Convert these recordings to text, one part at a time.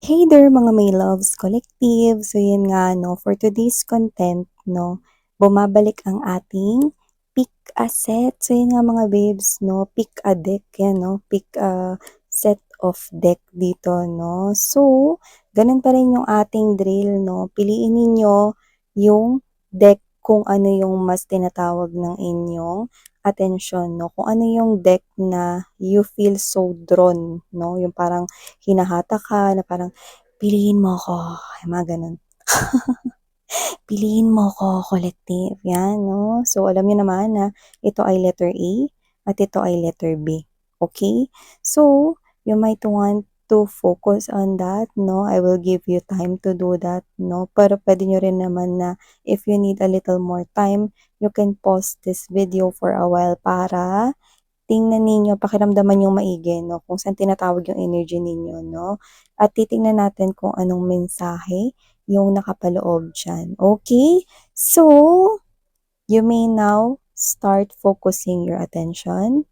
Hey there mga may loves collective. So yun nga no, for today's content no, bumabalik ang ating pick a set. So yun nga mga babes no, pick a deck yan no, pick a set of deck dito no. So, ganun pa rin yung ating drill no. Piliin ninyo yung deck kung ano yung mas tinatawag ng inyong attention no. Kung ano yung deck na you feel so drawn no, yung parang hinahata ka na parang piliin mo ako, yung mga ganun. Piliin mo ako, collective. Yan, no? So, alam niyo naman na ito ay letter A at ito ay letter B. Okay? So, you might want to focus on that, no? I will give you time to do that, no? Pero pwede nyo rin naman na if you need a little more time, you can pause this video for a while para tingnan ninyo, pakiramdaman yung maigi, no? Kung saan tinatawag yung energy ninyo, no? At titingnan natin kung anong mensahe yung nakapaloob dyan. Okay? So, you may now start focusing your attention,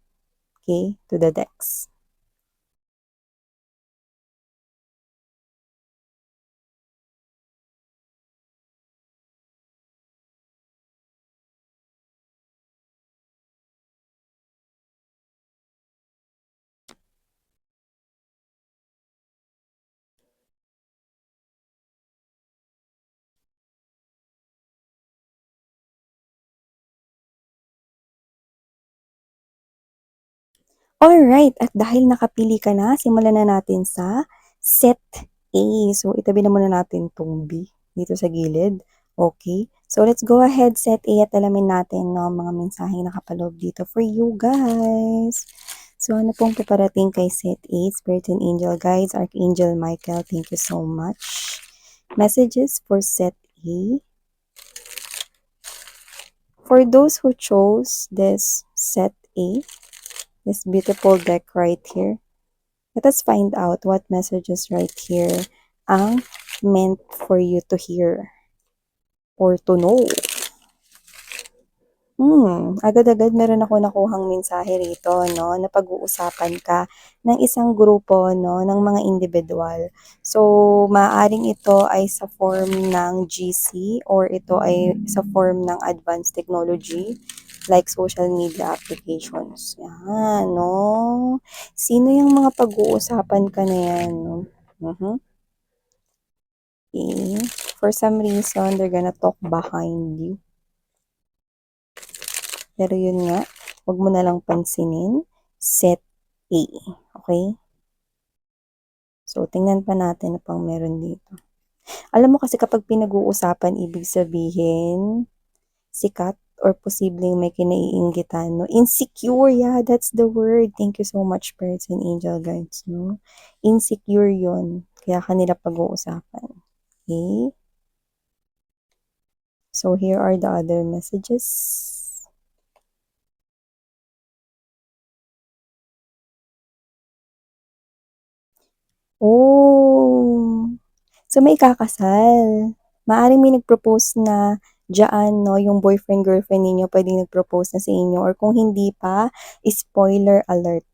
okay, to the decks. Alright, at dahil nakapili ka na, simulan na natin sa set A. So, itabi na muna natin tong B dito sa gilid. Okay? So, let's go ahead, set A, at alamin natin no, mga mensaheng nakapaloob dito for you guys. So, ano pong paparating kay set A? Spirit and Angel Guides, Archangel Michael, thank you so much. Messages for set A. For those who chose this set A, this beautiful deck right here, let us find out what messages right here ang meant for you to hear or to know. Agad-agad meron ako nakuhang mensahe rito, no, na pag-uusapan ka ng isang grupo, no, ng mga individual. So, maaaring ito ay sa form ng GC or ito ay sa form ng advanced technology like social media applications. Yan, no. Sino yung mga pag-uusapan ka na yan, no? Mhm. Okay. For some reason, they're gonna talk behind you. Pero yun nga, wag mo na lang pansinin. Set A. Okay? So, tingnan pa natin na pang meron dito. Alam mo kasi kapag pinag-uusapan, ibig sabihin, sikat or posibleng may kinaiinggitan, no? Insecure, yeah, that's the word. Thank you so much, Spirits and Angel Guides, no? Insecure yun. Kaya kanila pag-uusapan. Okay? So, here are the other messages. Oh! So, may kakasal. Maaaring may nag-propose na diyaan, no, yung boyfriend-girlfriend ninyo pwedeng nag-propose na sa inyo or kung hindi pa, spoiler alert.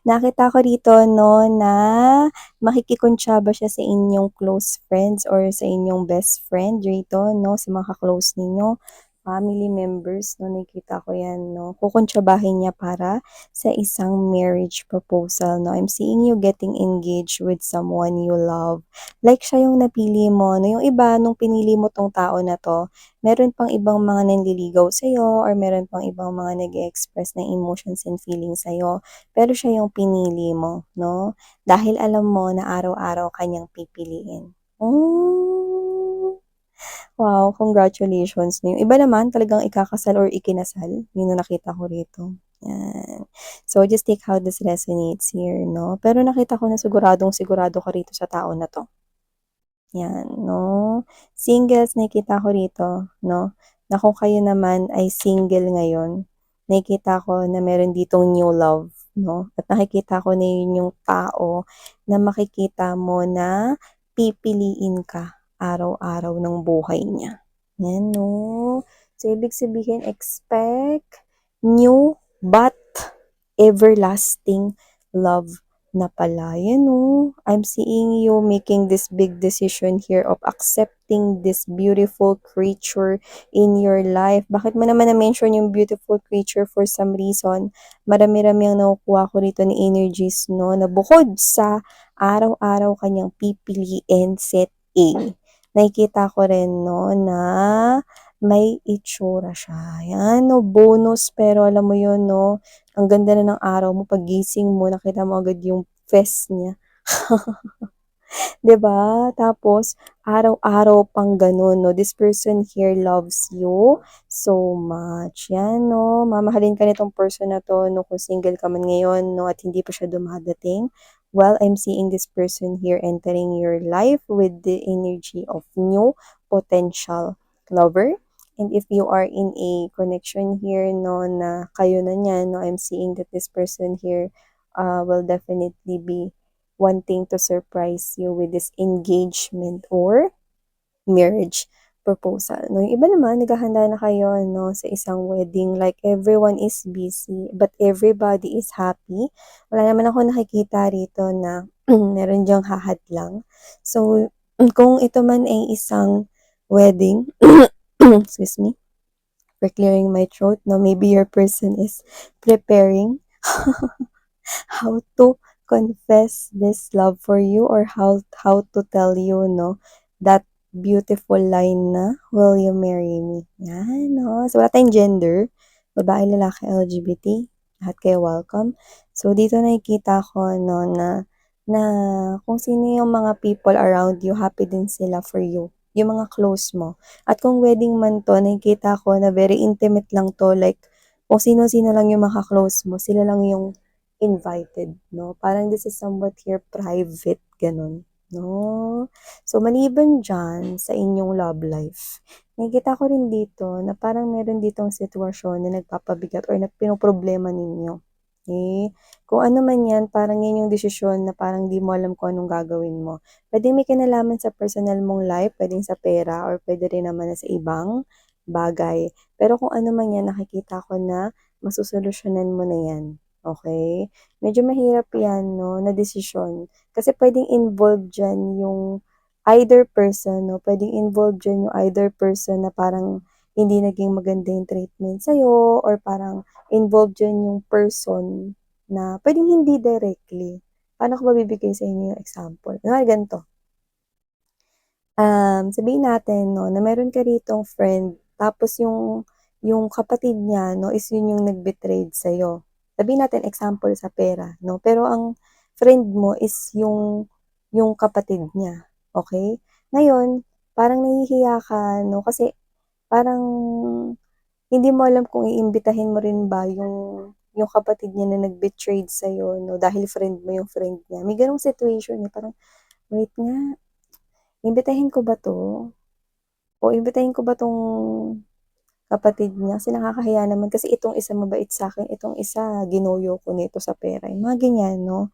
Nakita ko dito, no, na makikikontsaba siya sa inyong close friends or sa inyong best friend rito, no, sa mga close ninyo, family members, no, nakita ko yan, no. Kukontsabahin niya para sa isang marriage proposal, no. I'm seeing you getting engaged with someone you love. Like siya yung napili mo, no. Yung iba, nung pinili mo tong tao na to, meron pang ibang mga nanliligaw sa'yo or meron pang ibang mga nag-express ng emotions and feelings sa'yo. Pero siya yung pinili mo, no? Dahil alam mo na araw-araw kanyang pipiliin. Oh, wow, congratulations. Yung iba naman talagang ikakasal or ikinasal. Yun na nakita ko rito. Yan. So, just take how this resonates here, no? Pero nakita ko na siguradong sigurado ka rito sa tao na to. Yan, no? Singles, nakikita ko rito, no? Na kung kayo naman ay single ngayon, nakikita ko na meron ditong new love, no? At nakikita ko na yun yung tao na makikita mo na pipiliin ka araw-araw ng buhay niya. Yan, no? So, ibig sabihin, expect new but everlasting love na pala. Yan oh, I'm seeing you making this big decision here of accepting this beautiful creature in your life. Bakit mo naman na-mention yung beautiful creature for some reason? Marami-rami ang nakukuha ko rito ni energies, no? Na bukod sa araw-araw kanyang pipiliin set A. Nakikita ko rin, no, na may itsura siya. Yan, no, bonus. Pero alam mo yun, no, ang ganda na ng araw mo, paggising mo, nakita mo agad yung face niya. 'Di ba? Tapos, araw-araw pang ganun, no? This person here loves you so much. Yan, no? Mamahalin ka nitong person na to, no? Kung single ka man ngayon, no? At hindi pa siya dumadating. Well, I'm seeing this person here entering your life with the energy of new potential lover. And if you are in a connection here, no, na kayo na niyan, no, I'm seeing that this person here will definitely be wanting to surprise you with this engagement or marriage proposal. No, yung iba naman, naghahanda na kayo no, sa isang wedding. Like, everyone is busy, but everybody is happy. Wala naman ako nakikita rito na meron diyang hahadlang. So, kung ito man ay isang wedding, excuse me, for clearing my throat, no, maybe your person is preparing how to confess this love for you or how to tell you no that beautiful line na will you marry me. Yan no. So wala tayong gender, babae, lalaki, LGBT, lahat kayo welcome. So dito nakikita ko no na kung sino yung mga people around you, happy din sila for you, yung mga close mo. At kung wedding man to, nakikita ko na very intimate lang to, like kung sino-sino lang yung maka-close mo, sila lang yung invited, no? Parang this is somewhat here private, ganun, no? So, maliban dyan sa inyong love life, nakikita ko rin dito na parang meron ditong sitwasyon na nagpapabigat or na pinoproblema ninyo. Okay? Kung ano man yan, parang yan yung desisyon na parang di mo alam kung anong gagawin mo. Pwede may kinalaman sa personal mong life, pwedeng sa pera, or pwede rin naman na sa ibang bagay. Pero kung ano man yan, nakikita ko na masusolusyonan mo na yan. Okay? Medyo mahirap yan, no, na desisyon. Kasi pwedeng involved dyan yung either person, no? Pwedeng involved dyan yung either person na parang hindi naging maganda yung treatment sa'yo or parang involved dyan yung person na pwedeng hindi directly. Paano ko mabibigay sa inyo yung example? Nga ganito. Sabihin natin, no, na meron ka ritong friend, tapos yung kapatid niya, no, is yun yung nag-betrayed sa'yo. Sabihin natin, example sa pera, no, pero ang friend mo is yung kapatid niya, okay? Ngayon, parang nahihiya ka, no, kasi parang hindi mo alam kung iimbitahin mo rin ba yung kapatid niya na nag-betrayed sa'yo, no, dahil friend mo yung friend niya. May ganong situation, eh, parang, wait nga, imbitahin ko ba 'to? O imbitahin ko ba 'tong kapatid niya? Kasi nakakahiya naman kasi itong isa mabait sa'kin, itong isa ginuyo ko nito sa pera, yung mga ganyan 'no.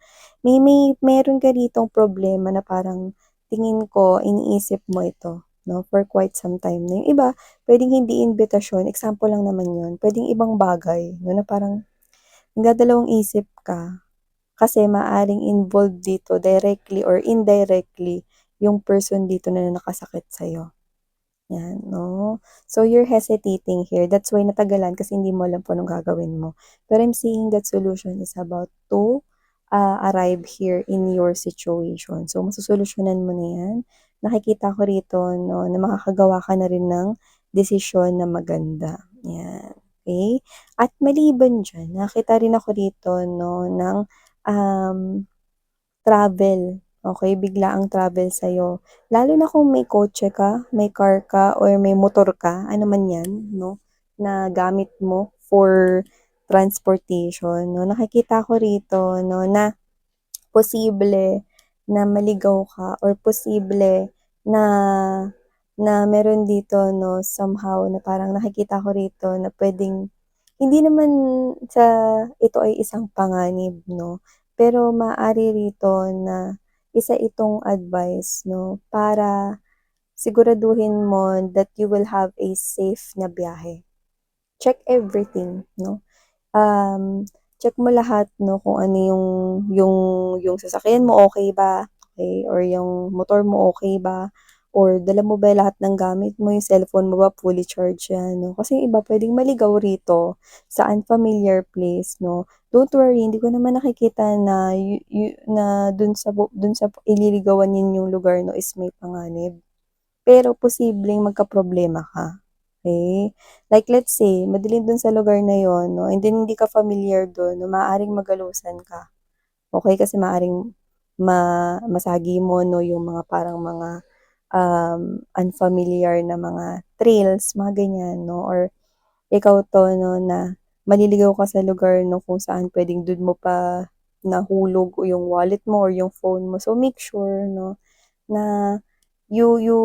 Meron ka ditong problema na parang tingin ko iniisip mo ito 'no, for quite some time na. Yung iba puwedeng hindi imbitasyon, example lang naman yun, puwedeng ibang bagay 'no, na parang nagdadalawang isip ka kasi maaaring involved dito directly or indirectly yung person dito na nakasakit sa'yo. Yan 'no. So, you're hesitating here, that's why natagalan kasi hindi mo alam kung anong gagawin mo. Pero I'm seeing that solution is about to, arrive here in your situation. So, masosolusyunan mo na yan. Nakikita ko rito 'no, na makakagawa ka na rin ng desisyon na maganda, yan, okey? At maliban diyan, nakita rin ako rito 'no ng, um travel, okay, biglaang travel sa'yo. Lalo na kung may kotse ka, may car ka, or may motor ka, ano man 'yan 'no, na gamit mo for transportation 'no. Nakikita ko rito 'no na posible na maligaw ka or posible na na meron dito 'no, somehow na parang nakikita ko rito na puwedeng hindi naman sa ito ay isang panganib 'no, pero maaari rito na isa itong advice 'no, para siguraduhin mo that you will have a safe na biyahe. Check everything 'no. Um, check mo lahat 'no, kung ano yung yung sasakyan mo okey ba, okey, or yung motor mo okey ba, or dala mo ba lahat ng gamit mo, yung cellphone mo ba fully charged yan 'no. Kasi yung iba puwedeng maligaw rito sa unfamiliar place 'no. Don't worry, hindi ko naman nakikita na na dun sa ililigawan ninyong lugar 'no is may panganib. Pero posibleng magkaproblema ka, okey? Like let's say madilim dun sa lugar na yun 'no, and then hindi ka familiar dun 'no, maaaring magalusan ka, okey? Kasi maaaring masagi mo 'no, yung mga parang mga, unfamiliar na mga trails, mga ganyan 'no, or ikaw 'to 'no, na maliligaw ka sa lugar 'no, kung saan puwedeng dun mo pa nahulog o yung wallet mo or yung phone mo. So make sure 'no, na you you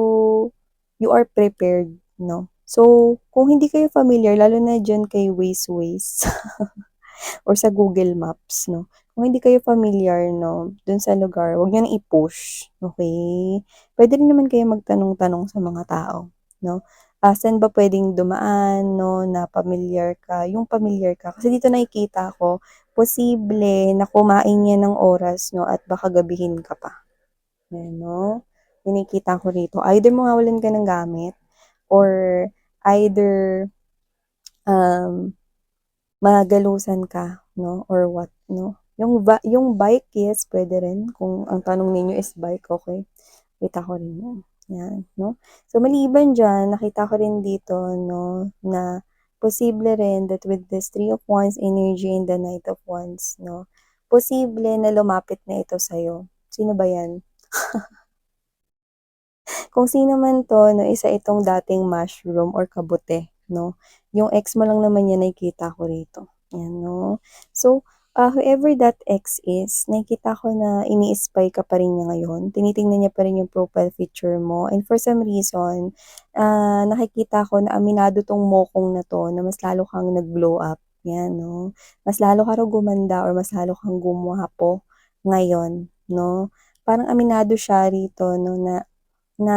you are prepared 'no. So, kung hindi kayo familiar lalo na diyan kay Waze or sa Google Maps 'no, kung hindi kayo familiar 'no, dun sa lugar wag niyo na i-push, okey? Puwede rin naman kayong magtanong-tanong sa mga tao 'no, saan ba puwedeng dumaan 'no, na pamilyar ka. Kasi dito nakikita ko posible na kumain yan ng oras 'no, at baka gabihin ka pa. Ayan 'no, yung nakikita ko rito. Either mawawalan ka ng gamit or either, um, magalusan ka 'no or what 'no. Yung bike, yes, puwede rin kung ang tanong ninyo is bike, okey. Kita ko rin 'yan, 'yan 'no. So maliban diyan, nakita ko rin dito 'no, na posible rin that with this Three of Wands energy and the Knight of Wands 'no, posible na lumapit na ito sa'yo. Sino ba 'yan? Kung sino man 'to 'no, isa itong dating mushroom or kabute 'no. Yung ex mo lang naman yan nakikita ko rito, 'yan 'no. So, whoever that ex is, nakikita ko na ini-spy ka pa rin niya ngayon, tinitingnan niya pa rin yung profile picture mo and for some reason, nakikita ko na aminado 'tong mokong na 'to na mas lalo kang nag-glow up, 'yan 'no. Mas lalo ka raw gumanda or mas lalo kang gumwapo ngayon 'no. Parang aminado siya rito 'no na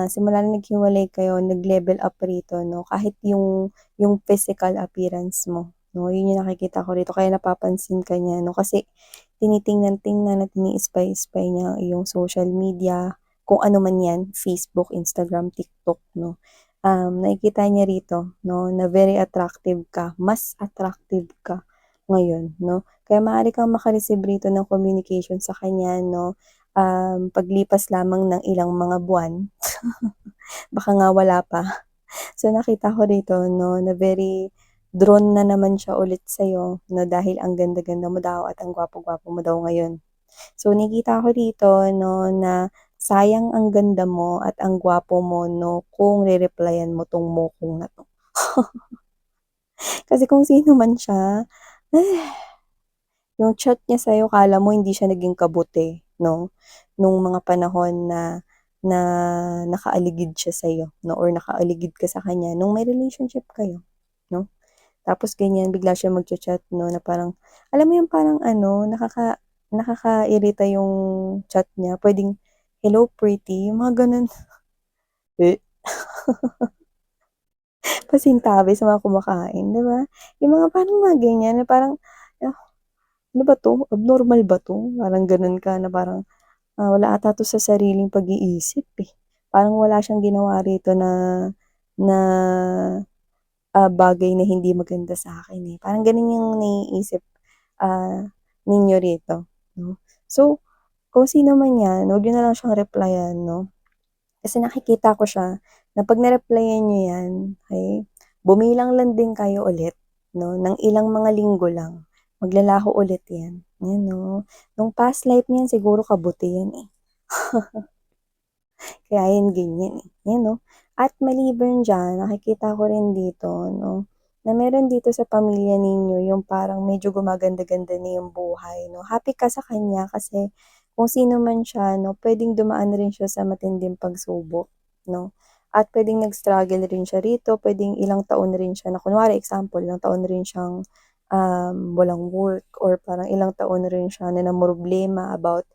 simula nung naghiwalay kayo nag-level up rito 'no, kahit yung physical appearance mo 'no, yun yung nakikita ko rito kaya napapansin ka niya 'no, kasi tinitingnan-tingnan at ini-spy-spy niya ang iyong social media, kung ano man yan, Facebook, Instagram, TikTok 'no. Nakikita niya rito 'no, na very attractive ka, mas attractive ka ngayon 'no, kaya maaari kang maka-receive rito ng communication sa kanya 'no, paglipas lamang ng ilang mga buwan, baka nga wala pa. So nakita ko rito 'no, na very drawn na naman siya ulit sa'yo 'no, dahil ang ganda-ganda mo daw at ang gwapo-gwapo mo daw ngayon. So nakikita ko dito 'no, na sayang ang ganda mo at ang gwapo mo 'no, kung re-replyan mo 'tong mokong na 'to. Kasi kung sino man siya, yung chat niya sa'yo akala mo hindi siya naging kabute 'no, nung mga panahon na na nakaaligid siya sa'yo 'no, or nakaaligid ka sa kanya nung may relationship kayo 'no. Tapos ganyan bigla siyang magcha-chat 'no, na parang alam mo yung parang ano, nakakairita yung chat niya, puwedeng, "Hello pretty," yung mga gano'n. Eh, pasintabi sa mga kumakain, 'di ba? Yung mga parang mga ganyan na parang, ah, "Ano ba 'to, abnormal ba 'to?" Parang gano'n ka na parang wala ata 'to sa sariling pag-iisip, eh. Parang wala siyang ginawa rito na na, bagay na hindi maganda sa'kin, eh. Parang gano'n yung naiisip, ah, ninyo rito, 'no. So, kung sino man 'yan, huwag niyo na lang siyang replyan, 'no. Kasi nakikita ko siya na 'pag na-replyan niyo 'yan, okey, bumilang lang din kayo ulit, 'no, ng ilang mga linggo lang, maglalaho ulit 'yan, 'yan, 'no. Nung past life niyan siguro kabute 'yan, eh. Kaya yan ganyan, eh, 'yan 'no. At maliban diyan nakikita ko rin dito 'no, na meron dito sa pamilya ninyo yung parang medyo gumaganda-ganda na yung buhay 'no. Happy ka sa kanya kasi kung sino man siya 'no, puwedeng dumaan rin siya sa matinding pagsubok 'no. At puwedeng nag-struggle rin siya rito, puwedeng ilang taon rin siya na kunwari example, ilang taon rin siyang, walang work or parang ilang taon na rin siya na namroblema about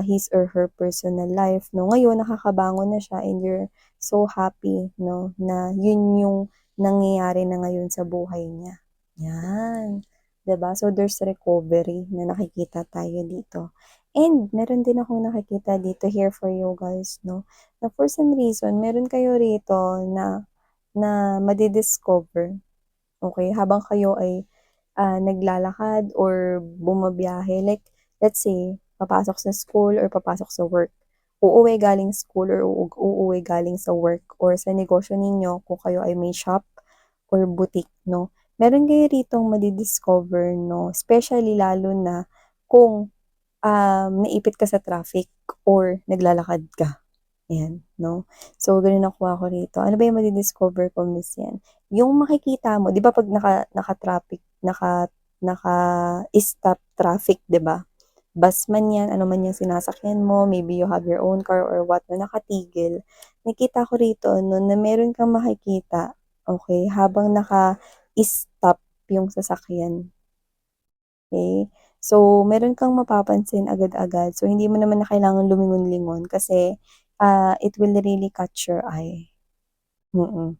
his or her personal life 'no. Ngayon nakakabangon na siya and you're so happy 'no, na yun yung nangyayari na ngayon sa buhay niya, 'yan. 'di ba? So, there's recovery na nakikita tayo dito. And meron din akong nakikita dito here for you guys 'no, na for some reason meron kayo rito na na madi-discover, okey, habang kayo ay, naglalakad or bumabiyahe. Like, let's say, papasok sa school or papasok sa work. Uuwi galing school or uuwi galing sa work or sa negosyo ninyo kung kayo ay may shop or boutique 'no. Meron kayo ritong madi-discover 'no, especially lalo na kung, naipit ka sa traffic or naglalakad ka. Ayan, 'no. So, gano'n nakuha ko rito. Ano ba yung madi-discover ko, miss, 'yan, yung makikita mo 'di ba 'pag naka-traffic, naka-stop traffic, 'di ba? Bus man 'yan, ano man yung sinasakyan mo, maybe you have your own car or what na nakatigil. Nakita ko rito 'no, na meron kang makikita, okey, habang naka-stop yung sasakyan. Okay. So, meron kang mapapansin agad-agad. So, hindi mo naman na kailangan lumingon-lingon kasi, it will really catch your eye. Mm.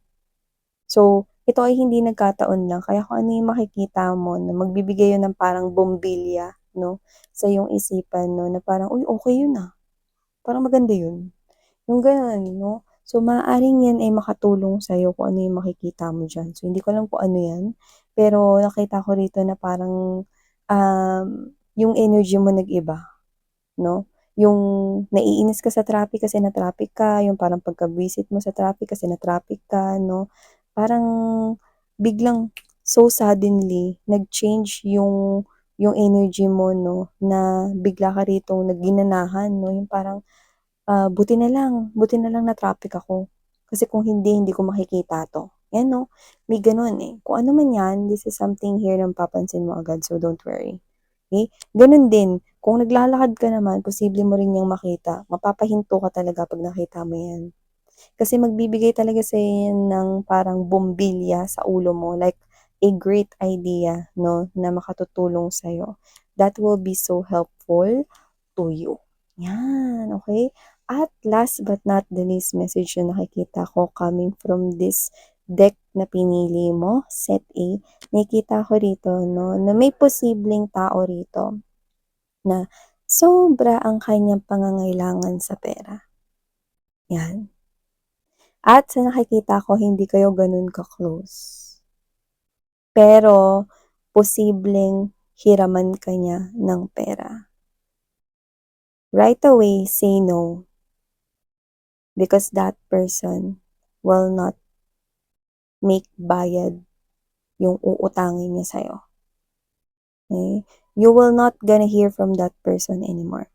So, ito ay hindi nagkataon lang kaya kung ano yung makikita mo na magbibigay yun ng parang bumbilya 'no, sa iyong isipan 'no, na parang, "Uy, okey yun, parang maganda yun." Yung gano'n 'no. So, maaaring 'yan ay makatulong sa'yo kung ano yung makikita mo diyan. So, hindi ko alam kung ano 'yan, pero nakita ko rito na parang, yung energy mo nag-iba 'no. Yung naiinis ka sa traffic kasi na-traffic ka, yung parang pagka-visit mo sa traffic kasi na-traffic ka 'no, parang biglang so suddenly nag-change yung energy mo 'no, na bigla ka ritong nagginanahan 'no, yung parang buti na lang na-traffic ako. Kasi kung hindi, hindi ko makikita 'to. 'Yan 'no, may gano'n, eh. Kung ano man 'yan, this is something here na mapapansin mo agad, so don't worry, okey? Gano'n din, kung naglalakad ka naman, posible mo rin 'yang makita. Mapapahinto ka talaga 'pag nakita mo 'yan. Kasi magbibigay talaga sa'yo 'yan ng parang bumbilya sa ulo mo, like a great idea 'no, na makatutulong sa'yo. That will be so helpful to you. 'Yan, okay. At last but not the least message na nakikita ko coming from this deck na pinili mo, set A, nakikita ko rito 'no, na may posibleng tao rito na sobra ang kanyang pangangailangan sa pera, 'yan. At sa nakikita ko hindi kayo gano'n ka-close, pero posibleng hiraman ka niya ng pera. Right away, say no because that person will not make bayad yung uutangin niya sa'yo, okey? You will not gonna hear from that person anymore.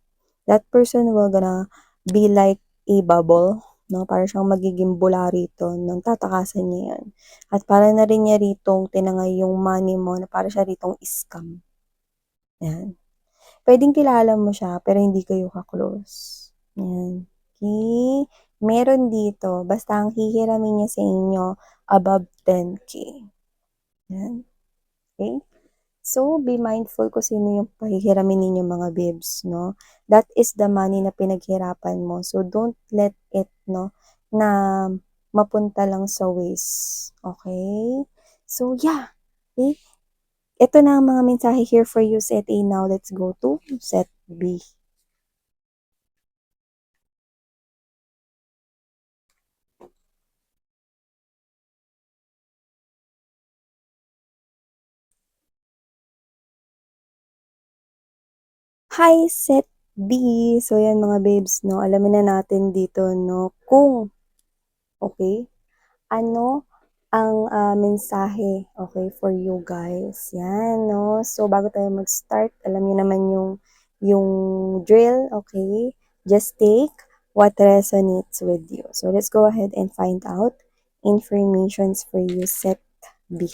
That person will gonna be like a bubble 'no, para siyang magiging bula rito ng tatakasan niya 'yan. At para na rin niya ritong tinangay yung money mo na para siya ritong scam, 'yan. Puwedeng kilala mo siya pero hindi kayo ka-close, 'yan, okey? Meron dito basta ang hihiramin niya sa inyo above 10K, 'yan, okey? So, be mindful kung sino yung pahihiramin ninyong mga bibs 'no. That is the money na pinaghirapan mo. So, don't let it 'no, na mapunta lang sa waste, okay. So, yeah, okey. Ito na ang mga mensahe here for you, set A. Now let's go to set B. Hi, set B. So, yan mga babes 'no, alamin na natin dito 'no, kung okey, ano ang, mensahe, okay, for you guys, 'yan 'no. So, bago tayo mag-start, alam niyo naman yung drill, okay? Just take what resonates with you. So, let's go ahead and find out informations for you, set B.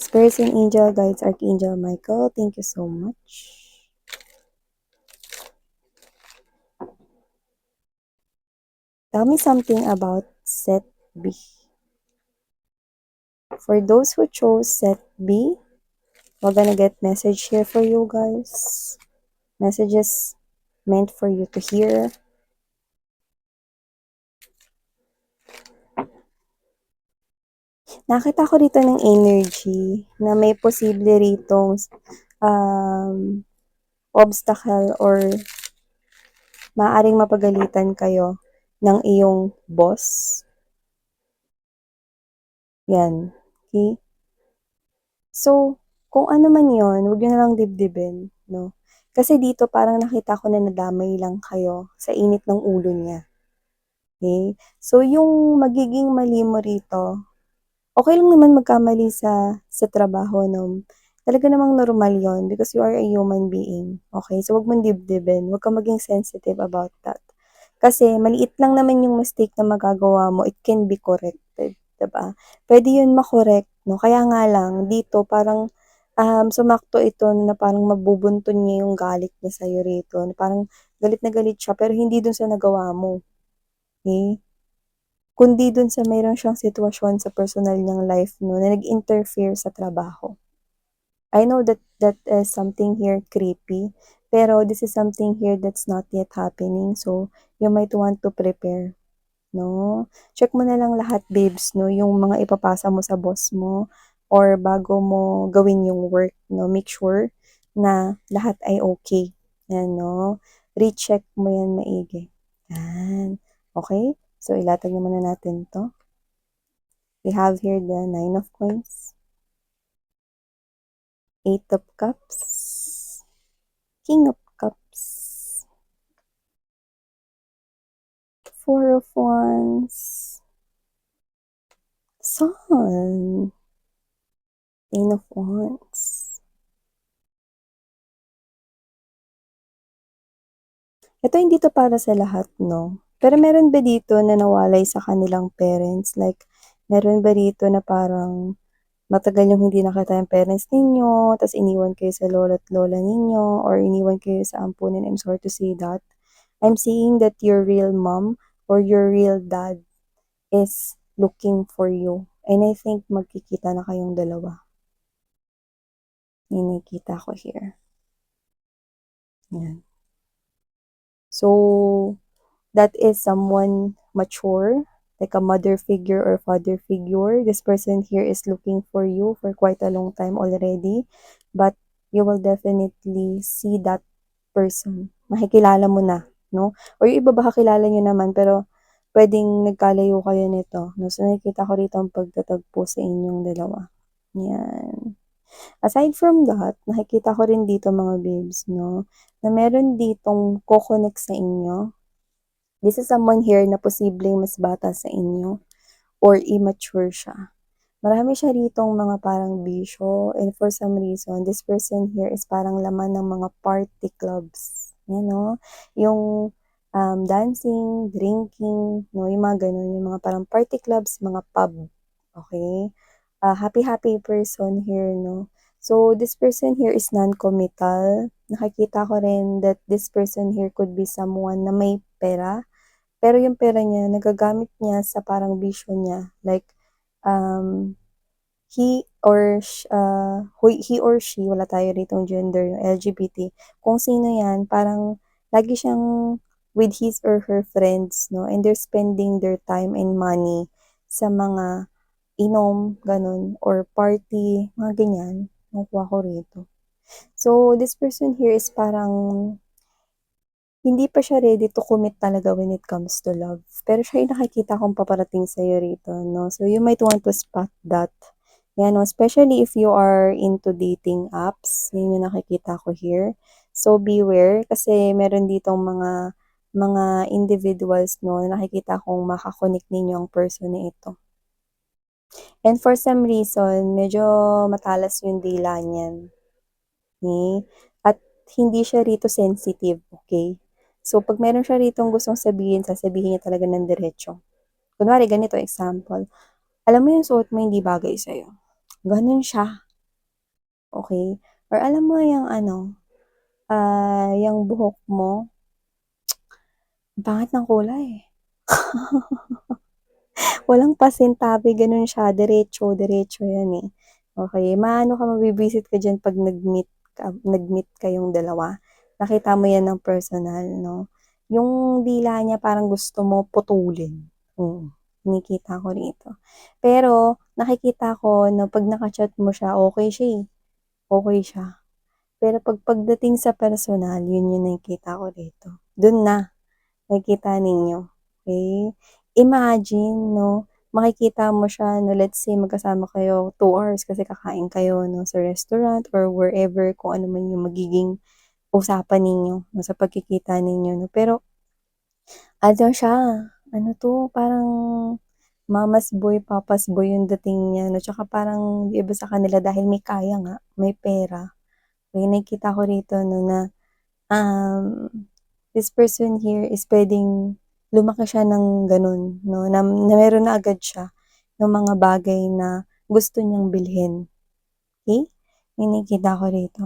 Spirits and angel guides, Archangel Michael, thank you so much. Tell me something about set B. For those who chose set B, we're gonna get message here for you guys. Messages meant for you to hear. Nakita ko rito ng energy na may posible ritong um, obstacle or maaaring mapagalitan kayo ng iyong boss. Yan. Okay? So, kung ano man yon, huwag niyo na lang dibdibin, no? Kasi dito parang nakita ko na nadamay lang kayo sa init ng ulo niya. Okay? So, yung magiging mali mo rito, okay lang naman magkamali sa trabaho, no? Talaga namang normal yon because you are a human being. Okay? So, huwag mong dibdibin. Huwag kang maging sensitive about that. Kasi maliit lang naman yung mistake na magagawa mo, it can be corrected, 'di ba? Puwede yun ma-correct 'no, kaya nga lang dito parang, sumakto ito na parang mabubunton niya yung galit niya sa'yo rito, na parang galit na galit siya pero hindi dun sa nagawa mo, okey? Kundi dun sa meron siyang sitwasyon sa personal niyang life 'no, na nag-interfere sa trabaho. I know that that is something here creepy, pero this is something here that's not yet happening, so you might want to prepare. 'No? Check mo na lang lahat babes 'no, yung mga ipapasa mo sa boss mo or bago mo gawin yung work 'no, make sure na lahat ay okey, 'yan 'no. Recheck mo 'yan maigi, 'yan. Okey? So ilatag na muna natin 'to. We have here the 9 of coins, 8 of cups, king of cups, 4 of wands, sun, 10 of wands. Ito hindi 'to para sa lahat 'no, pero meron ba dito na nawalay sa kanilang parents? Like, meron ba dito na parang matagal niyong hindi nakita yung parents ninyo, ta's iniwan kayo sa lolo't lola ninyo or iniwan kayo sa ampunan? I'm sorry to say that. I'm seeing that your real mom or your real dad is looking for you, and I think magkikita na kayong dalawa. Yung nakikita ko here, 'yan. So that is someone mature, like a mother figure or father figure. This person here is looking for you for quite a long time already, but you will definitely see that person. Makikilala mo na, no? Or yung iba baka kilala niyo naman pero pwedeng nagkalayo kayo nito, no? So nakikita ko rito ang pagtatagpo sa inyong dalawa. Yan. Aside from that, nakikita ko rin dito mga babes, no, na meron ditong ko-connect sa inyo. This is someone here na posibleng mas bata sa inyo or immature siya. Marami siya ritong mga parang bisyo and for some reason, this person here is parang laman ng mga party clubs. Yan, no? Yung dancing, drinking, no? Yung mga ganun, yung mga parang party clubs, mga pub. Okay? Happy-happy person here, no? So, this person here is non-committal. Nakikita ko rin that this person here could be someone na may pera, pero yung pera niya nagagamit niya sa parang bisyo niya. Like, um, he or she, wala tayo ritong gender, yung LGBT, kung sino yan, parang lagi siyang with his or her friends, no? And they're spending their time and money sa mga inom, ganun, or party, mga ganyan. Nakuha ko rito. So, this person here is parang hindi pa siya ready to commit talaga when it comes to love. Pero siya yung nakikita kong paparating sa'yo rito, no? So, you might want to spot that. Yan, no? Especially if you are into dating apps. Yun yung nakikita ko here. So, beware kasi meron ditong mga individuals, no, na nakikita kong makakonik ninyo ang person na ito. And for some reason, medyo matalas yung dila niyan. Okay? At hindi siya rito sensitive, okay? So, pag meron siya ritong gustong sabihin, sasabihin niya talaga ng diretso. Kunwari, ganito example. Alam mo yung suot mo hindi bagay sa'yo. Ganun siya, okay? Or alam mo yung ano, yung buhok mo, ang pangit ng kulay. Walang pasintabi, ganun siya, diretso, diretso yan eh. Okay, maano ka, mabibisit ka diyan 'pag nag-meet kayong dalawa. Nakita mo yan ng personal 'no. Yung dila niya parang gusto mo putulin, nakikita ko rito. Pero nakikita ko na 'pag naka-chat mo siya, okey siya, eh, okey siya. Pero pagdating sa personal, yun yung nakikita ko dito. Dun na, makikita ninyo, okey? Imagine 'no, makikita mo siya 'no, let's say magkasama kayo 2 hours kasi kakain kayo 'no, sa restaurant or wherever kung ano man yung magiging usapan ninyo 'no, sa pagkikita ninyo 'no. Pero ano siya, ano 'to, parang mama's boy, papa's boy yung dating niya 'no, tsaka parang yung iba sa kanila dahil may kaya nga, may pera, may nakikita ko rito 'no na, um, this person here is puwedeng lumaki siya ng gano'n 'no, na meron na agad siya ng mga bagay na gusto niyang bilhin, okey? May nakikita ko rito.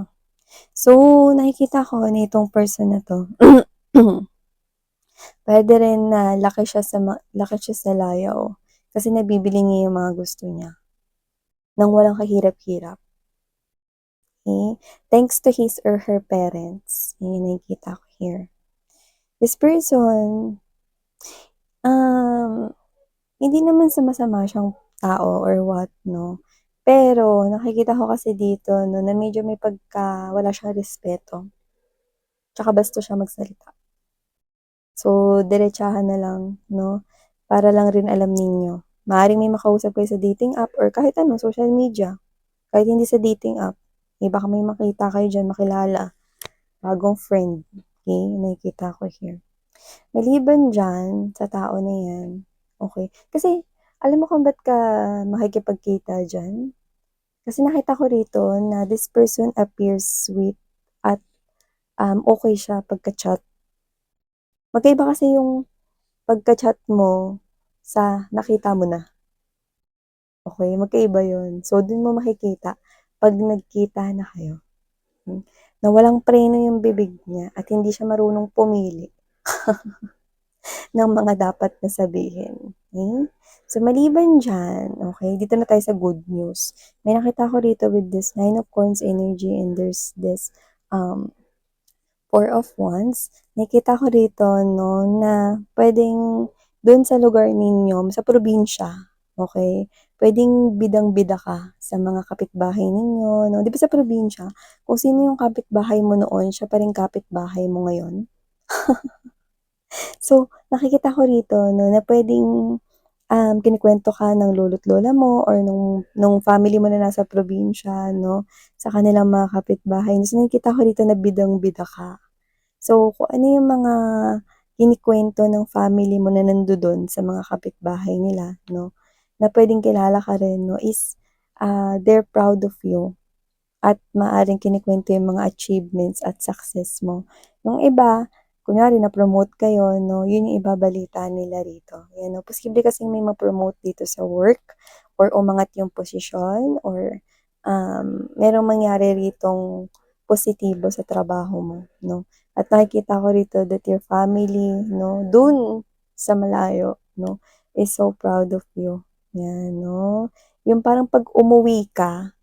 So, nakikita ko na itong person na 'to, puwede rin na laki siya sa layaw kasi nabibili niya yung mga gusto niya ng walang kahirap-hirap, okey? Thanks to his or her parents, yun yung nakikita ko here. This person, um, hindi naman sa masama siyang tao or what 'no, pero nakikita ko kasi dito 'no na medyo may wala siyang respeto, tsaka bastos siya magsalita. So, diretsahan na lang 'no, para lang rin alam ninyo. Maaaring may makausap kayo sa dating app or kahit ano, social media, kahit hindi sa dating app. Eh, baka may makita kayo diyan, makilala, bagong friend, okey, nakikita ko here. Maliban diyan, sa tao na 'yan, okey, kasi alam mo kung ba't ka makikipagkita diyan? Kasi nakita ko rito na this person appears sweet at, okey siya pagka-chat. Magkaiba kasi yung pagka-chat mo sa nakita mo na, okey? Magkaiba yun. So, dun mo makikita 'pag nagkita na kayo, na walang preno yung bibig niya at hindi siya marunong pumili ng mga dapat na sabihin, okey? So, maliban diyan, okey, dito na tayo sa good news. May nakita ko rito with this Nine of Coins energy and there's this, um, Four of Wands. Nakikita ko rito 'no, na puwedeng do'n sa lugar ninyo, sa probinsya, okey, puwedeng bidang-bida ka sa mga kapitbahay ninyo 'no. 'Di ba sa probinsya, kung sino yung kapitbahay mo noon, siya pa rin kapitbahay mo ngayon? So, nakikita ko rito 'no, na puwedeng, kinukuwento ka ng lolo't lola mo or nung family mo na nasa probinsya 'no, sa kanilang mga kapitbahay. So, nakikita ko rito na bidang-bida ka. So, kung ano yung mga kinukuwento ng family mo na nandodo'n sa mga kapitbahay nila 'no, na puwedeng kilala ka rin 'no, is, they're proud of you at maaaring kinukuwento yung mga achievements at success mo. Yung iba, kunwari na-promote kayo 'no, yun yung ibabalita nila rito, 'yan 'no. Posible kasing may ma-promote dito sa work or umangat yung posisyon or, merong mangyari ritong positibo sa trabaho mo 'no. At nakikita ko rito that your family 'no, dun sa malayo 'no, is so proud of you, 'yan 'no. Yung parang 'pag umuwi ka,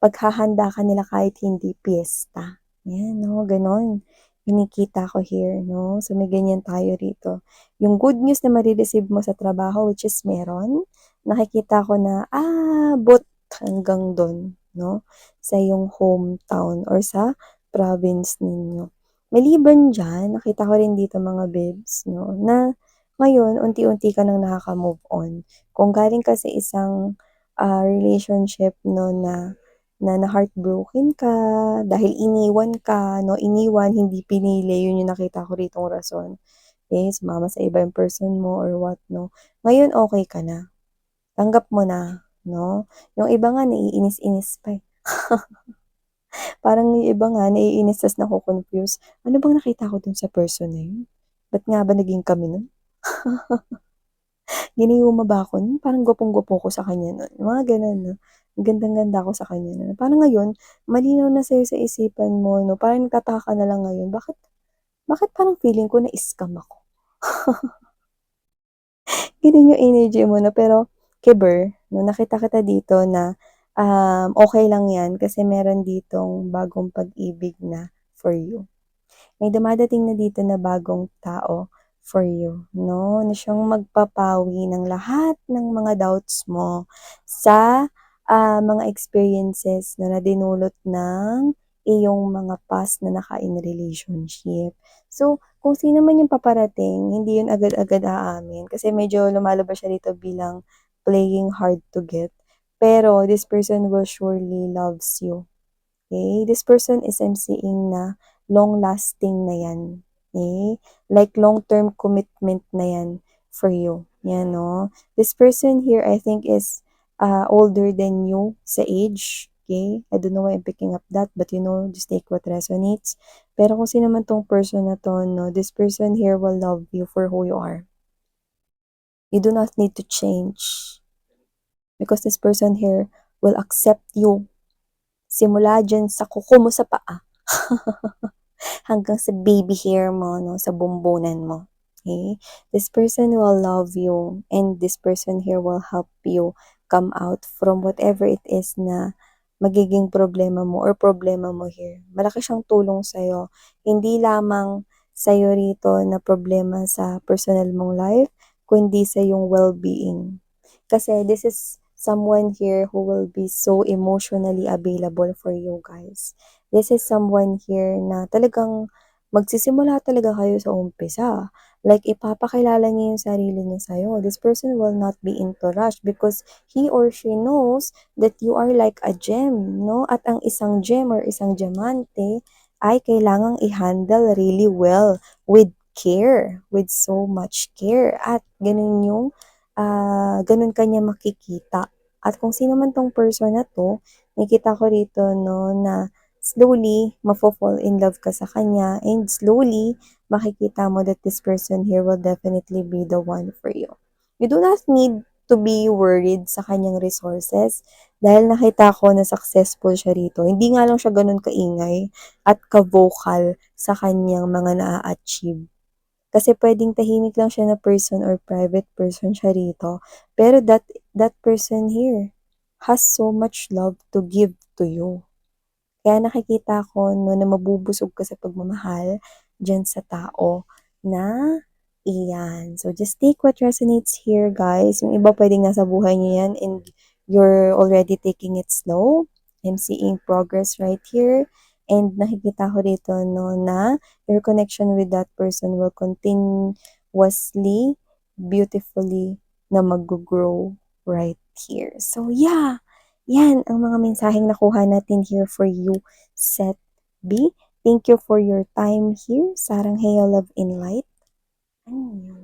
paghahanda ka nila kahit hindi piyesta, 'yan 'no, gano'n. Kinikita ko here 'no, so may ganyan tayo rito. Yung good news na mare-receive mo sa trabaho which is meron, nakikita ko na aabot hanggang dun 'no, sa iyong hometown or sa province ninyo. Maliban diyan, nakita ko rin dito mga babes 'no, na ngayon unti-unti ka ng nakaka-move on. Kung galing ka sa isang, relationship 'no na na-heartbroken ka dahil iniwan ka 'no, iniwan hindi pinili, yun yung nakita ko ritong rason. Eh, sumama sa iba yung person mo or what 'no. Ngayon okey ka na, tanggap mo na 'no. Yung iba nga naiinis-inis pa, eh. Parang yung iba nga naiinis ta's nako-confuse, "Ano bang nakita ko dun sa person na yun? Ba't nga ba naging kami nun? Ginayuma ba ako nun? Parang gwapong-gwapo ko sa kanya nun." Yung mga gano'n 'no. Gandang-ganda ko sa kanya nun. Parang ngayon malinaw na sa'yo sa isipan mo 'no, parang nagtataka ka na lang ngayon, bakit bakit parang feeling ko na-scam ako? Gano'n yung energy mo 'no, pero kiber 'no, nakita kita dito na, okey lang 'yan kasi meron ditong bagong pag-ibig na for you. May dumadating na dito na bagong tao for you, no? Na siyang magpapawi ng lahat ng mga doubts mo sa mga experiences na dinulot ng iyong mga past na naka-in relationship. So, kung sino man yung paparating, hindi yun agad-agad aamin kasi medyo lumalabas siya dito bilang playing hard to get. Pero this person will surely loves you. Okay? This person is I'm seeing na long-lasting na yan. Okay? Like long-term commitment na yan for you. Yan, no? This person here, I think, is older than you sa age. Okay? I don't know why I'm picking up that, but just take what resonates. Pero kung sino man tong person na to, no, this person here will love you for who you are. You do not need to change because this person here will accept you simula dyan sa kuko mo sa paa hanggang sa baby hair mo, no, sa bumbunan mo. Okay? This person will love you and this person here will help you come out from whatever it is na magiging problema mo or problema mo here. Malaki siyang tulong sa'yo. Hindi lamang sa'yo rito na problema sa personal mong life, kundi sa yung well-being. Kasi this is someone here who will be so emotionally available for you guys. This is someone here na talagang magsisimula talaga kayo sa umpisa. Like, ipapakilala niya yung sarili niya sa'yo. This person will not be into rush because he or she knows that you are like a gem, no? At ang isang gem or isang diamante ay kailangang i-handle really well with care, with so much care. At ganun kanya makikita. At kung sino man tong person na to, nakita ko rito, no, na slowly, mafo-fall in love ka sa kanya and slowly, makikita mo that this person here will definitely be the one for you. You do not need to be worried sa kanyang resources dahil nakita ko na successful siya rito. Hindi nga lang siya ganun kaingay at ka-vocal sa kanyang mga naa-achieve. Kasi pwedeng tahimik lang siya na person or private person siya rito. Pero that person here has so much love to give to you. Kaya nakikita ko no, na mabubusog ka sa pagmamahal dyan sa tao na iyan. So, just take what resonates here, guys. Yung iba pwedeng nasa buhay niyo yan and you're already taking it slow. I'm seeing progress right here. And nakikita ko dito no, na your connection with that person will continuously, beautifully na mag-grow right here. So, yeah. Yan ang mga mensaheng nakuha natin here for you, Set B. Thank you for your time here. Sarang Heyo Love in Light. Annyeong.